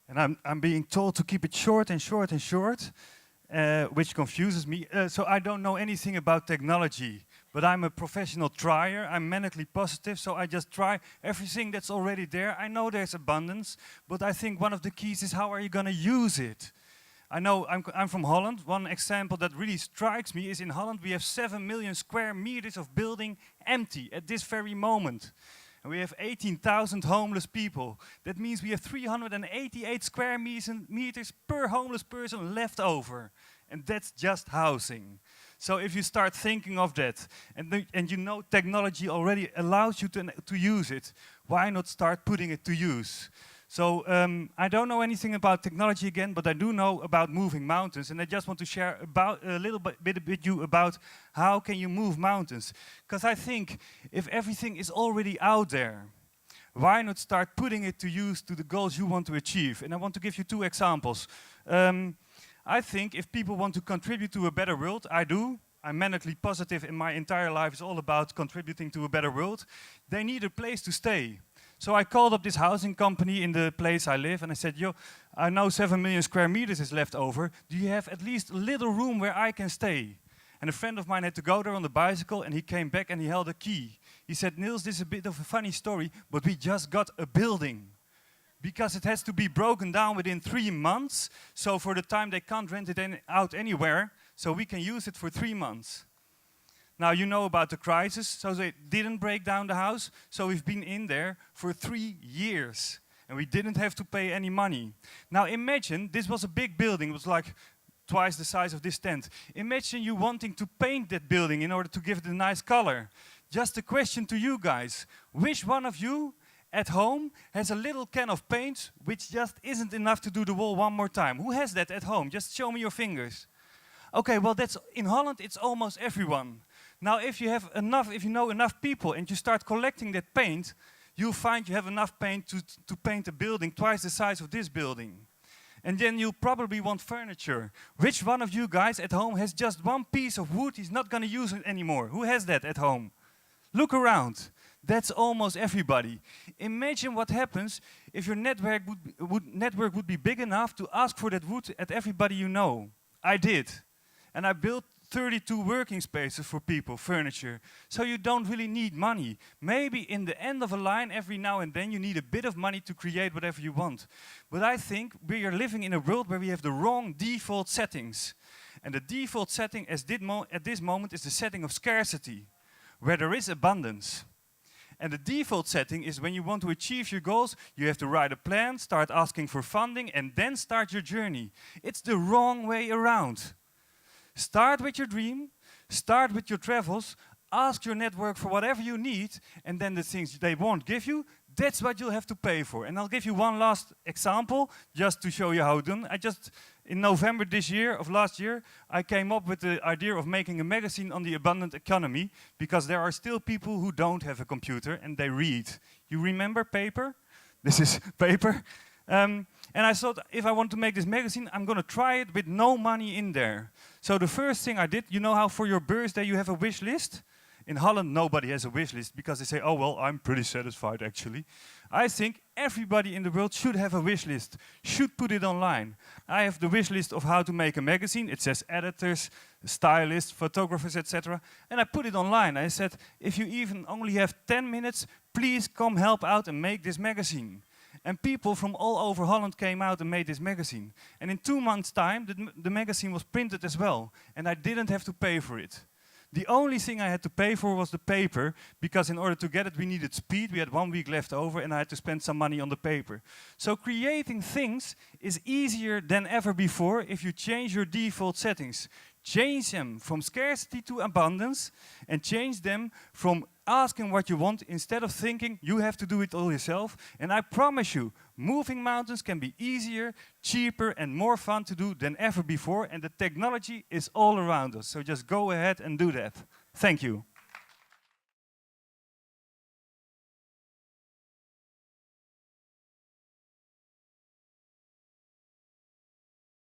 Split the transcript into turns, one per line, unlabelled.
And I'm being told to keep it short and short and short, which confuses me. So I don't know anything about technology, but I'm a professional trier. I'm manically positive, so I just try everything that's already there. I know there's abundance, but I think one of the keys is how are you going to use it? I know I'm from Holland. One example that really strikes me is in Holland we have 7 million square meters of building empty at this very moment. And we have 18,000 homeless people. That means we have 388 square meters per homeless person left over. And that's just housing. So if you start thinking of that, and you know technology already allows you to use it, why not start putting it to use? So I don't know anything about technology again, but I do know about moving mountains, and I just want to share about a little bit with you about how can you move mountains. Because I think if everything is already out there, why not start putting it to use to the goals you want to achieve? And I want to give you 2 examples. I think if people want to contribute to a better world, I do. I'm manically positive, and my entire life is all about contributing to a better world. They need a place to stay. So I called up this housing company in the place I live, and I said, yo, I know 7 million square meters is left over. Do you have at least a little room where I can stay? And a friend of mine had to go there on the bicycle, and he came back and he held a key. He said, Nils, this is a bit of a funny story, but we just got a building. Because it has to be broken down within 3 months, so for the time they can't rent it out anywhere, so we can use it for 3 months. Now you know about the crisis, so they didn't break down the house, so we've been in there for 3 years. And we didn't have to pay any money. Now imagine, this was a big building, it was like twice the size of this tent. Imagine you wanting to paint that building in order to give it a nice color. Just a question to you guys, which one of you at home has a little can of paint which just isn't enough to do the wall one more time? Who has that at home? Just show me your fingers. Okay, well that's in Holland it's almost everyone. Now if you have enough, if you know enough people and you start collecting that paint, you'll find you have enough paint to paint a building twice the size of this building. And then you'll probably want furniture. Which one of you guys at home has just one piece of wood he's not going to use it anymore? Who has that at home? Look around. That's almost everybody. Imagine what happens if your network would be big enough to ask for that wood at everybody you know. I did. And I built 32 working spaces for people, furniture. So you don't really need money. Maybe in the end of a line, every now and then, you need a bit of money to create whatever you want. But I think we are living in a world where we have the wrong default settings. And the default setting at this moment is the setting of scarcity, where there is abundance. And the default setting is when you want to achieve your goals, you have to write a plan, start asking for funding, and then start your journey. It's the wrong way around. Start with your dream, start with your travels, ask your network for whatever you need, and then the things they won't give you, that's what you'll have to pay for. And I'll give you one last example, just to show you how it's done. In November last year, I came up with the idea of making a magazine on the abundant economy, because there are still people who don't have a computer and they read. You remember paper? This is paper. And I thought, if I want to make this magazine, I'm going to try it with no money in there. So the first thing I did, you know how for your birthday you have a wish list? In Holland, nobody has a wish list because they say, oh, well, I'm pretty satisfied, actually. I think everybody in the world should have a wish list, should put it online. I have the wish list of how to make a magazine. It says editors, stylists, photographers, etc. And I put it online. I said, if you even only have 10 minutes, please come help out and make this magazine. And people from all over Holland came out and made this magazine. And in 2 months' time, the magazine was printed as well. And I didn't have to pay for it. The only thing I had to pay for was the paper, because in order to get it we needed speed, we had 1 week left over and I had to spend some money on the paper. So creating things is easier than ever before if you change your default settings. Change them from scarcity to abundance and change them from asking what you want instead of thinking you have to do it all yourself. And I promise you, moving mountains can be easier, cheaper and more fun to do than ever before, and the technology is all around us. So just go ahead and do that. Thank you.